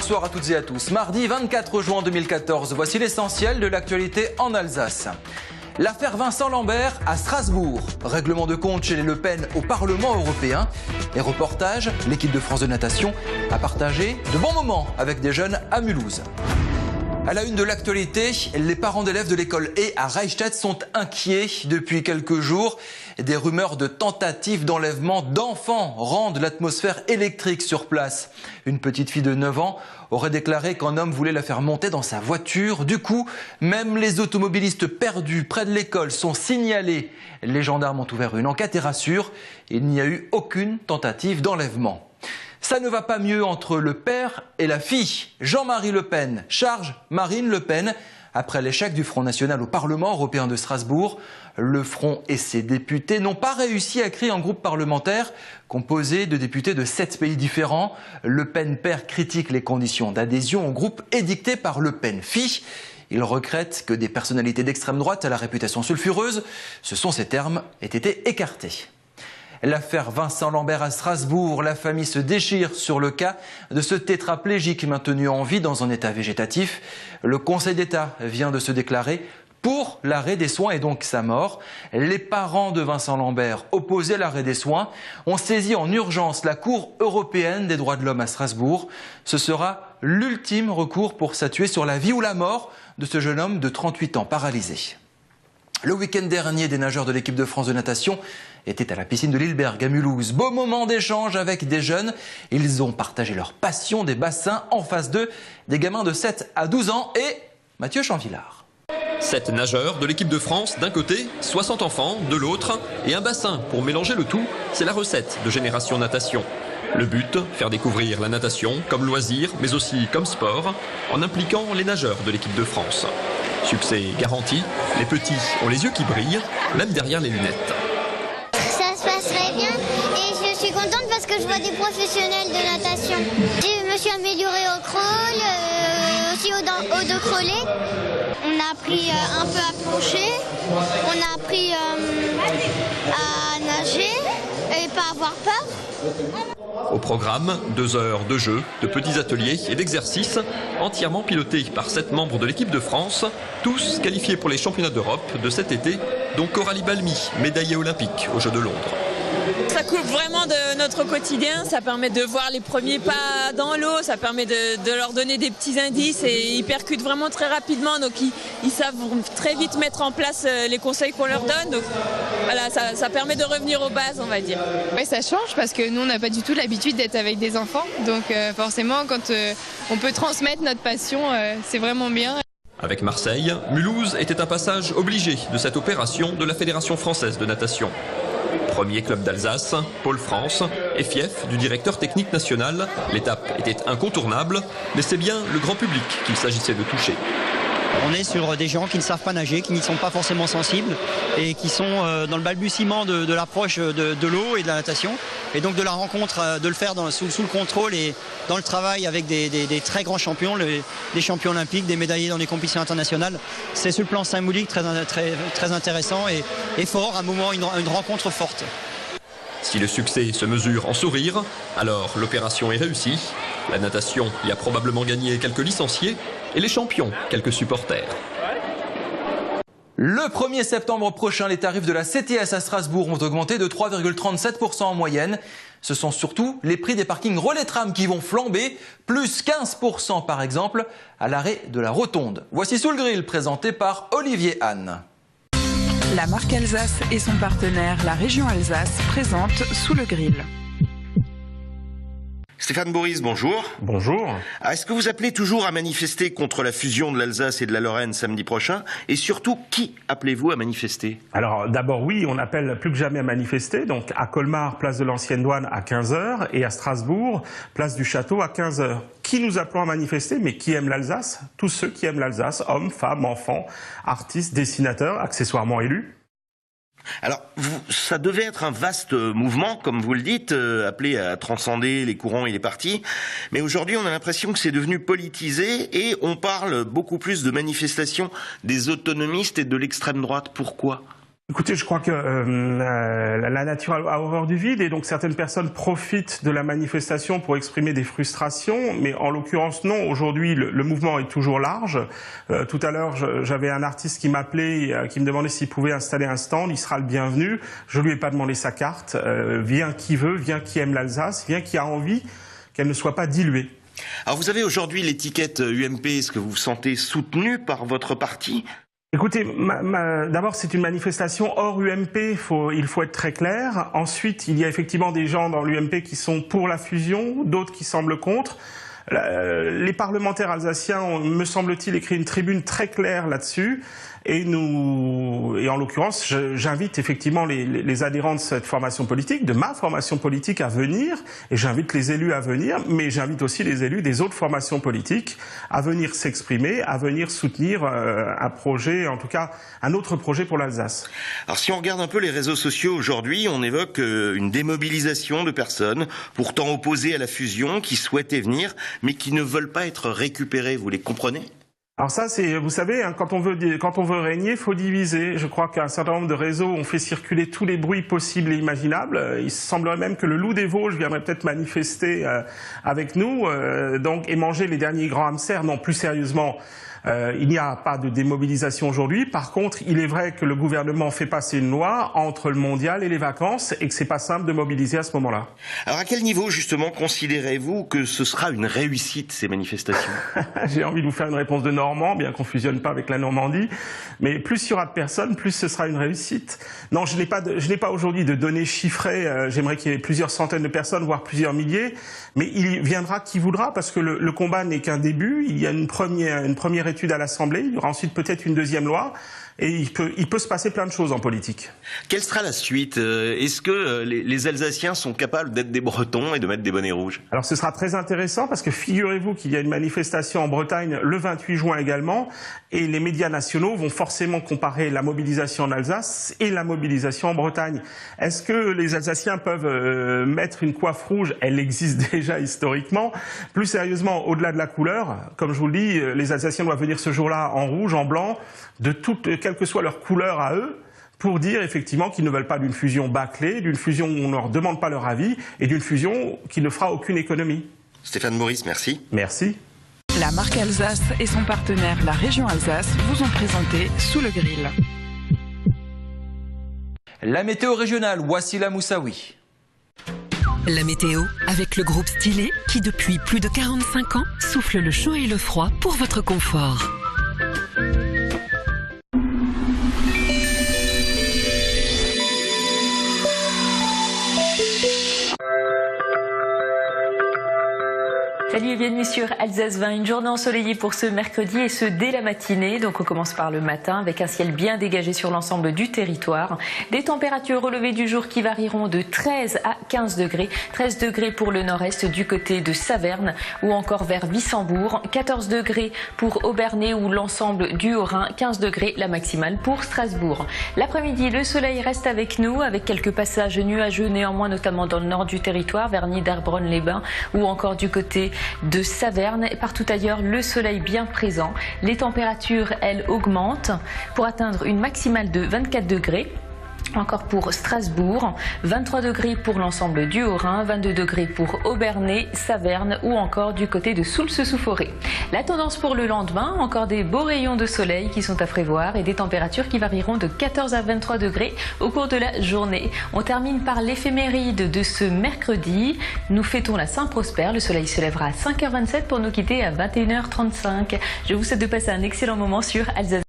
bonsoir à toutes et à tous. Mardi 24 juin 2014, voici l'essentiel de l'actualité en Alsace. L'affaire Vincent Lambert à Strasbourg. Règlement de compte chez les Le Pen au Parlement européen. Et reportage, l'équipe de France de natation a partagé de bons moments avec des jeunes à Mulhouse. À la une de l'actualité, les parents d'élèves de l'école E à Reichstadt sont inquiets depuis quelques jours. Des rumeurs de tentatives d'enlèvement d'enfants rendent l'atmosphère électrique sur place. Une petite fille de 9 ans aurait déclaré qu'un homme voulait la faire monter dans sa voiture. Du coup, même les automobilistes perdus près de l'école sont signalés. Les gendarmes ont ouvert une enquête et rassurent, il n'y a eu aucune tentative d'enlèvement. Ça ne va pas mieux entre le père et la fille. Jean-Marie Le Pen charge Marine Le Pen. Après l'échec du Front National au Parlement européen de Strasbourg, le Front et ses députés n'ont pas réussi à créer un groupe parlementaire composé de députés de 7 pays différents. Le Pen père critique les conditions d'adhésion au groupe édictées par Le Pen fille. Il regrette que des personnalités d'extrême droite à la réputation sulfureuse, ce sont ces termes, aient été écartés. L'affaire Vincent Lambert à Strasbourg, la famille se déchire sur le cas de ce tétraplégique maintenu en vie dans un état végétatif. Le Conseil d'État vient de se déclarer pour l'arrêt des soins et donc sa mort. Les parents de Vincent Lambert, opposés à l'arrêt des soins, ont saisi en urgence la Cour européenne des droits de l'homme à Strasbourg. Ce sera l'ultime recours pour statuer sur la vie ou la mort de ce jeune homme de 38 ans paralysé. Le week-end dernier, des nageurs de l'équipe de France de natation étaient à la piscine de Lilleberg à Mulhouse. Beau moment d'échange avec des jeunes. Ils ont partagé leur passion des bassins en face d'eux. Des gamins de 7 à 12 ans et Mathieu Chanvillard. 7 nageurs de l'équipe de France d'un côté, 60 enfants de l'autre et un bassin pour mélanger le tout. C'est la recette de Génération Natation. Le but, faire découvrir la natation comme loisir mais aussi comme sport en impliquant les nageurs de l'équipe de France. Succès garanti, les petits ont les yeux qui brillent, même derrière les lunettes. Ça se passe très bien et je suis contente parce que je vois des professionnels de natation. Je me suis améliorée au crawl, aussi au dos crawlé. On a appris un peu à plonger, on a appris à nager et pas avoir peur. Au programme, 2 heures de jeu, de petits ateliers et d'exercices, entièrement pilotés par 7 membres de l'équipe de France, tous qualifiés pour les championnats d'Europe de cet été, dont Coralie Balmy, médaillée olympique aux Jeux de Londres. Ça coupe vraiment de notre quotidien, ça permet de voir les premiers pas dans l'eau, ça permet de leur donner des petits indices et ils percutent vraiment très rapidement, donc ils savent très vite mettre en place les conseils qu'on leur donne. Donc voilà, ça permet de revenir aux bases, on va dire. Oui, ça change parce que nous, on n'a pas du tout l'habitude d'être avec des enfants, donc forcément, quand on peut transmettre notre passion, c'est vraiment bien. Avec Marseille, Mulhouse était un passage obligé de cette opération de la Fédération française de natation. Premier club d'Alsace, Pôle France et fief du directeur technique national, l'étape était incontournable, mais c'est bien le grand public qu'il s'agissait de toucher. On est sur des gens qui ne savent pas nager, qui n'y sont pas forcément sensibles et qui sont dans le balbutiement de l'approche de l'eau et de la natation. Et donc de la rencontre, de le faire sous le contrôle et dans le travail avec des très grands champions, des champions olympiques, des médaillés dans les compétitions internationales. C'est sur le plan symbolique très intéressant et fort, un moment, une rencontre forte. Si le succès se mesure en sourire, alors l'opération est réussie. La natation y a probablement gagné quelques licenciés et les champions quelques supporters. Le 1er septembre prochain, les tarifs de la CTS à Strasbourg vont augmenter de 3,37% en moyenne. Ce sont surtout les prix des parkings relais tram qui vont flamber, plus 15% par exemple, à l'arrêt de la Rotonde. Voici Sous le Grill, présenté par Olivier Anne. La marque Alsace et son partenaire, la région Alsace, présentent Sous le Grill. Stéphane Boris, bonjour. Bonjour. Est-ce que vous appelez toujours à manifester contre la fusion de l'Alsace et de la Lorraine samedi prochain? Et surtout, qui appelez-vous à manifester? Alors d'abord oui, on appelle plus que jamais à manifester. Donc à Colmar, place de l'Ancienne Douane à 15h et à Strasbourg, place du Château à 15h. Qui nous appelons à manifester? Mais qui aiment l'Alsace? Tous ceux qui aiment l'Alsace, hommes, femmes, enfants, artistes, dessinateurs, accessoirement élus. Alors, ça devait être un vaste mouvement, comme vous le dites, appelé à transcender les courants et les partis. Mais aujourd'hui, on a l'impression que c'est devenu politisé et on parle beaucoup plus de manifestations des autonomistes et de l'extrême droite. Pourquoi ? Écoutez, je crois que la nature a horreur du vide et donc certaines personnes profitent de la manifestation pour exprimer des frustrations, mais en l'occurrence non, aujourd'hui le mouvement est toujours large. Tout à l'heure, j'avais un artiste qui m'appelait, qui me demandait s'il pouvait installer un stand, il sera le bienvenu. Je lui ai pas demandé sa carte, vient qui veut, vient qui aime l'Alsace, vient qui a envie qu'elle ne soit pas diluée. Alors vous avez aujourd'hui l'étiquette UMP, est-ce que vous vous sentez soutenu par votre parti ? Écoutez, d'abord c'est une manifestation hors UMP, il faut être très clair. Ensuite, il y a effectivement des gens dans l'UMP qui sont pour la fusion, d'autres qui semblent contre. Les parlementaires alsaciens ont, me semble-t-il, écrit une tribune très claire là-dessus. Et en l'occurrence, j'invite effectivement les adhérents de cette formation politique, de ma formation politique à venir, et j'invite les élus à venir, mais j'invite aussi les élus des autres formations politiques à venir s'exprimer, à venir soutenir un projet, en tout cas un autre projet pour l'Alsace. Alors si on regarde un peu les réseaux sociaux aujourd'hui, on évoque une démobilisation de personnes pourtant opposées à la fusion, qui souhaitaient venir, mais qui ne veulent pas être récupérées. Vous les comprenez ? Alors ça, c'est, vous savez, hein, quand on veut régner, il faut diviser. Je crois qu'un certain nombre de réseaux ont fait circuler tous les bruits possibles et imaginables. Il semblerait même que le loup des Vosges viendrait peut-être manifester avec nous, et manger les derniers grands hamsters. Non, plus sérieusement, il n'y a pas de démobilisation aujourd'hui. Par contre, il est vrai que le gouvernement fait passer une loi entre le mondial et les vacances et que c'est pas simple de mobiliser à ce moment-là. Alors à quel niveau justement considérez-vous que ce sera une réussite, ces manifestations ? J'ai envie de vous faire une réponse de Normand, bien qu'on fusionne pas avec la Normandie. Mais plus il y aura de personnes, plus ce sera une réussite. Non, je n'ai pas aujourd'hui de données chiffrées. J'aimerais qu'il y ait plusieurs centaines de personnes, voire plusieurs milliers. Mais il viendra qui voudra, parce que le combat n'est qu'un début. Il y a une première étude à l'Assemblée. Il y aura ensuite peut-être une deuxième loi. Et il peut se passer plein de choses en politique. Quelle sera la suite ? Est-ce que les Alsaciens sont capables d'être des Bretons et de mettre des bonnets rouges ? Alors ce sera très intéressant parce que figurez-vous qu'il y a une manifestation en Bretagne le 28 juin également et les médias nationaux vont forcément comparer la mobilisation en Alsace et la mobilisation en Bretagne. Est-ce que les Alsaciens peuvent mettre une coiffe rouge ? Elle existe déjà historiquement. Plus sérieusement, au-delà de la couleur, comme je vous le dis, les Alsaciens doivent venir ce jour-là en rouge, en blanc, quelle que soit leur couleur à eux, pour dire effectivement qu'ils ne veulent pas d'une fusion bâclée, d'une fusion où on ne leur demande pas leur avis, et d'une fusion qui ne fera aucune économie. Stéphane Maurice, merci. Merci. La marque Alsace et son partenaire, la région Alsace, vous ont présenté Sous le grill. La météo régionale, Wassila Moussaoui. La météo, avec le groupe Stylé, qui depuis plus de 45 ans souffle le chaud et le froid pour votre confort. Salut et bienvenue sur Alsace 20, une journée ensoleillée pour ce mercredi et ce dès la matinée. Donc on commence par le matin avec un ciel bien dégagé sur l'ensemble du territoire. Des températures relevées du jour qui varieront de 13 à 15 degrés. 13 degrés pour le nord-est du côté de Saverne ou encore vers Wissembourg. 14 degrés pour Obernai ou l'ensemble du Haut-Rhin. 15 degrés la maximale pour Strasbourg. L'après-midi, le soleil reste avec nous avec quelques passages nuageux néanmoins notamment dans le nord du territoire vers Niederbronn-les-Bains ou encore du côté de Saverne et partout ailleurs le soleil bien présent. Les températures elles augmentent pour atteindre une maximale de 24 degrés. Encore pour Strasbourg, 23 degrés pour l'ensemble du Haut-Rhin, 22 degrés pour Obernai, Saverne ou encore du côté de Soultz-sous-Forêt. La tendance pour le lendemain, encore des beaux rayons de soleil qui sont à prévoir et des températures qui varieront de 14 à 23 degrés au cours de la journée. On termine par l'éphéméride de ce mercredi. Nous fêtons la Saint-Prosper. Le soleil se lèvera à 5h27 pour nous quitter à 21h35. Je vous souhaite de passer un excellent moment sur Alsace.